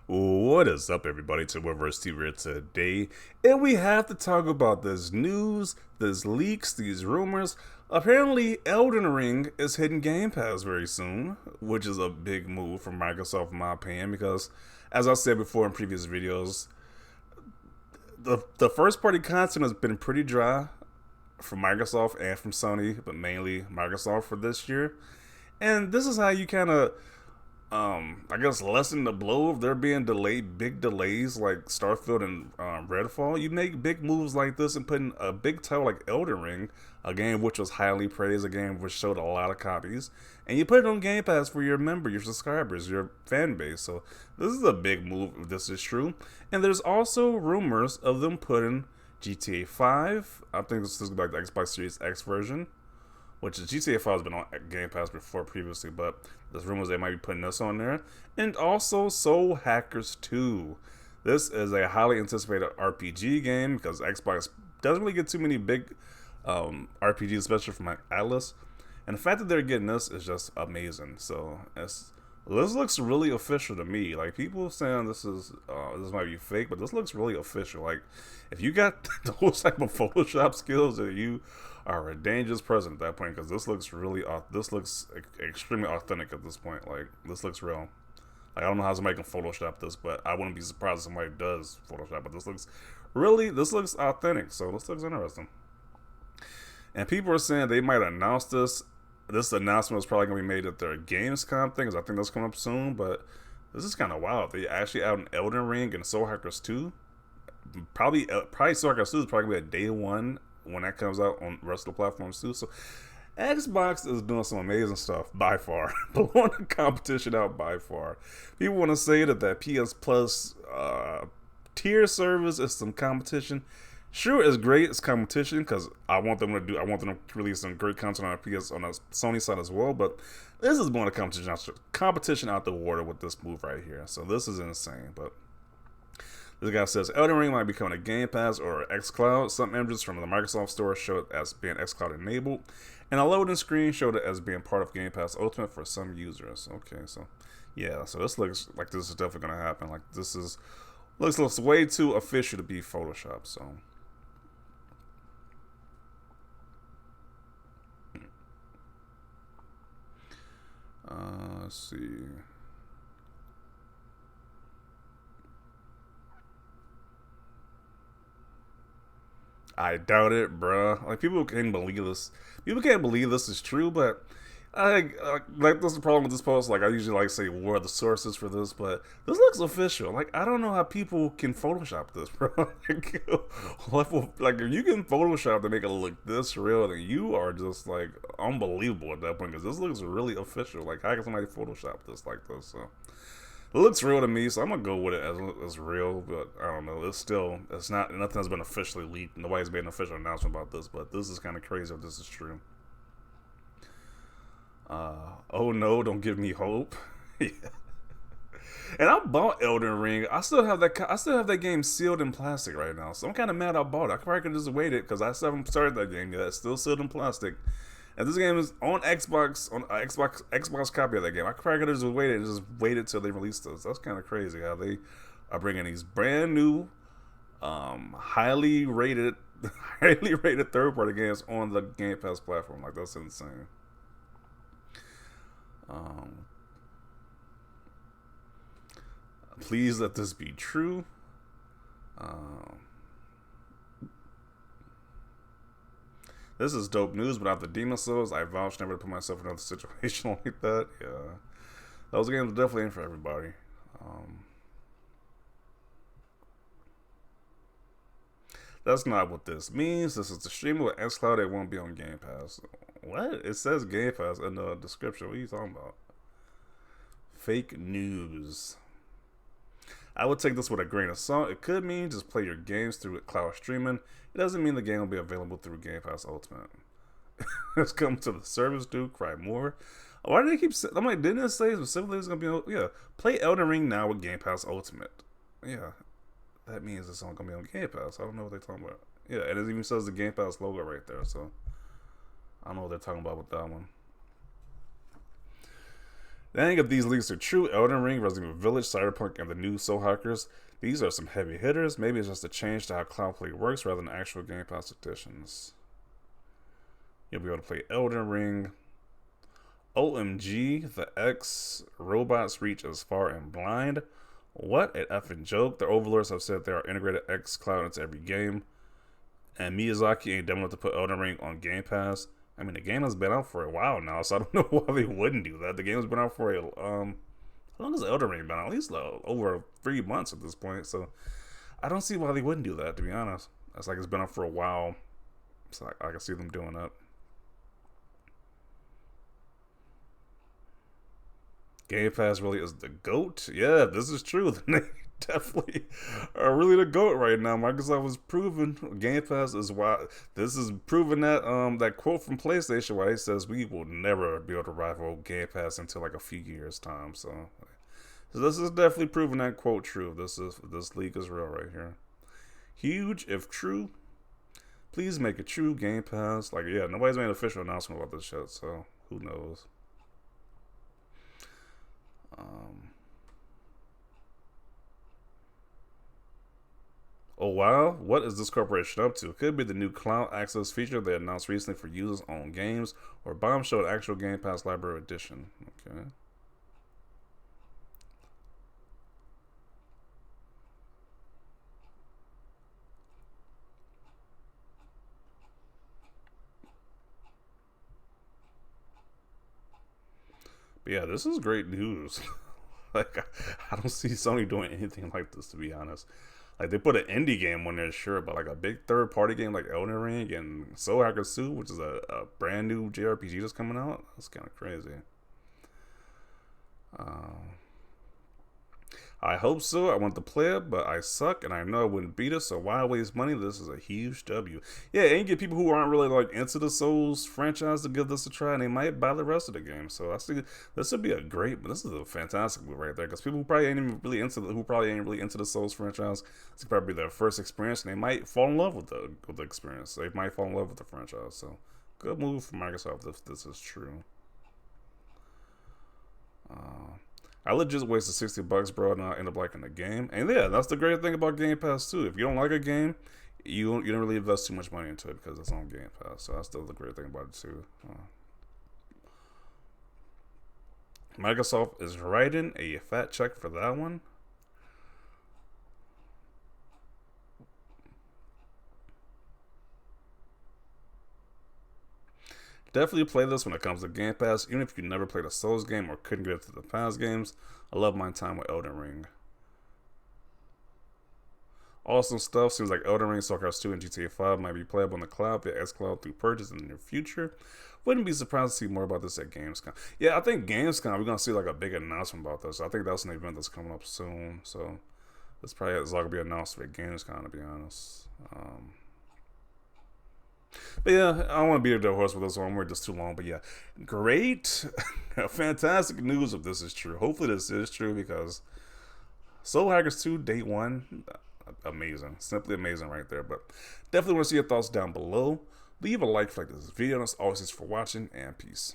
What is up, everybody? To Reverse TV here today, and we have to talk about this news, these leaks, these rumors. Apparently, Elden Ring is hitting Game Pass very soon, which is a big move from Microsoft, in my opinion. Because, as I said before in previous videos, the first party content has been pretty dry from Microsoft and from Sony, but mainly Microsoft for this year. And this is how you kind of I guess lessen the blow of there being big delays like Starfield and Redfall. You make big moves like this and put in a big title like Elden Ring, a game which was highly praised, a game which showed a lot of copies, and you put it on Game Pass for your subscribers, your fan base. So this is a big move if this is true. And there's also rumors of them putting GTA 5. I think this is like the Xbox Series X version, which is GTA 5 has been on Game Pass before previously, but there's rumors they might be putting this on there. And also Soul Hackers 2. This is a highly anticipated RPG game because Xbox doesn't really get too many big RPGs, especially from like Atlas. And the fact that they're getting this is just amazing. So this looks really official to me. Like people saying this might be fake, but this looks really official. Like if you got those type of Photoshop skills, that you are a dangerous person at that point, because this looks extremely authentic at this point. Like this looks real. Like, I don't know how somebody can Photoshop this, but I wouldn't be surprised if somebody does Photoshop. But this looks authentic. So this looks interesting. And people are saying they might announce this. This announcement is probably going to be made at their Gamescom thing, because I think that's coming up soon. But this is kind of wild. They actually out an Elden Ring and Soul Hackers 2. Probably Soul Hackers 2 is probably going to be a day one when that comes out on the rest of the platforms too. So Xbox is doing some amazing stuff by far. Blowing the competition out by far. People want to say that PS Plus tier service is some competition. Sure, it's great. It's competition because I want them to release some great content on the Sony side as well. But this is blowing the competition out the water with this move right here. So this is insane. But this guy says Elden Ring might be coming to Game Pass or xCloud. Some images from the Microsoft Store show it as being xCloud enabled, and a loading screen showed it as being part of Game Pass Ultimate for some users. Okay, so yeah, so this looks like this is definitely going to happen. Like this looks way too official to be Photoshop. So. Let's see. I doubt it, bruh. Like people can't believe this. People can't believe this is true, but like that's the problem with this post. Like I usually like say where are the sources for this, but this looks official. Like I don't know how people can Photoshop this, bro. Like if you can Photoshop to make it look this real, then you are just like unbelievable at that point, because this looks really official. Like how can somebody Photoshop this like this? So it looks real to me, so I'm gonna go with it as real. But I don't know. It's not. Nothing has been officially leaked. Nobody's made an official announcement about this. But this is kind of crazy if this is true. Oh no! Don't give me hope. Yeah. And I bought Elden Ring. I still have that game sealed in plastic right now. So I'm kind of mad I bought it. I probably could just waited because I still haven't started that game yet. It's still sealed in plastic. And this game is on Xbox, Xbox copy of that game. I probably could have just waited till they release this. That's kind of crazy how they are bringing these brand new, highly rated, highly rated third party games on the Game Pass platform. Like that's insane. Please let this be true. This is dope news, but after Demon Souls, I vouch never to put myself in another situation like that. Yeah. Those games are definitely in for everybody. That's not what this means. This is the stream with xCloud. It won't be on Game Pass. What? It says Game Pass in the description. What are you talking about? Fake news. I would take this with a grain of salt. It could mean just play your games through cloud streaming. It doesn't mean the game will be available through Game Pass Ultimate. Let's come to the service, dude. Cry more. Why do they keep? I'm like, didn't it say specifically it's gonna be? Yeah, play Elden Ring now with Game Pass Ultimate. Yeah, that means it's not gonna be on Game Pass. I don't know what they're talking about. Yeah, and it even says the Game Pass logo right there. So I don't know what they're talking about with that one. Dang, if these leaks are true, Elden Ring, Resident Evil Village, Cyberpunk, and the new Soul Hackers, these are some heavy hitters. Maybe it's just a change to how cloud play works rather than actual Game Pass editions. You'll be able to play Elden Ring. OMG, the X robots reach as far and blind. What an effing joke. The overlords have said there are integrated X Cloud into every game. And Miyazaki ain't dumb enough to put Elden Ring on Game Pass. I mean, the game has been out for a while now, so I don't know why they wouldn't do that. The game has been out for how long has Elden Ring been out? At least over 3 months at this point. So I don't see why they wouldn't do that, to be honest. It's like it's been out for a while. So I can see them doing that. Game Pass really is the GOAT. Yeah, this is true. They definitely are really the GOAT right now. Microsoft was proving Game Pass is why. This is proving that that quote from PlayStation where it says we will never be able to rival Game Pass until like a few years time. So this is definitely proving that quote true. This leak is real right here. Huge if true. Please make it true. Game Pass. Like yeah, nobody's made an official announcement about this shit. So who knows? Oh wow, what is this corporation up to? Could be the new cloud access feature they announced recently for users on games, or bombshell actual Game Pass Library Edition. Okay. But yeah, this is great news. Like, I don't see Sony doing anything like this, to be honest. Like, they put an indie game on there, sure, but like a big third party game like Elden Ring and Soul Hackers 2, which is a brand new JRPG that's coming out, that's kind of crazy. Uh, I hope so. I want to play it, but I suck, and I know I wouldn't beat it. So why waste money? This is a huge W. Yeah, and you get people who aren't really like into the Souls franchise to give this a try, and they might buy the rest of the game. So I think this would be a great, but this is a fantastic move right there because people who probably ain't even really into the Souls franchise, it's probably their first experience, and they might fall in love with the experience. They might fall in love with the franchise. So good move from Microsoft if this is true. I legit wasted $60, bro, and I end up liking the game. And yeah, that's the great thing about Game Pass too. If you don't like a game, you don't really invest too much money into it because it's on Game Pass. So that's still the great thing about it too. Microsoft is writing a fat check for that one. Definitely play this when it comes to Game Pass, even if you never played a Souls game or couldn't get into the past games. I love my time with Elden Ring. Awesome stuff. Seems like Elden Ring, Soul Hackers 2, and GTA 5 might be playable on the cloud via xCloud through purchase in the near future. Wouldn't be surprised to see more about this at Gamescom. Yeah, I think Gamescom, we're going to see like a big announcement about this. I think that's an event that's coming up soon. So this probably is all going to be announced at Gamescom, to be honest. But yeah, I don't want to beat a dead horse with this one. We're just too long. But yeah, great, fantastic news if this is true. Hopefully this is true because Soul Hackers 2, Day 1, amazing. Simply amazing right there. But definitely want to see your thoughts down below. Leave a like for this video. And as always, thanks for watching, and peace.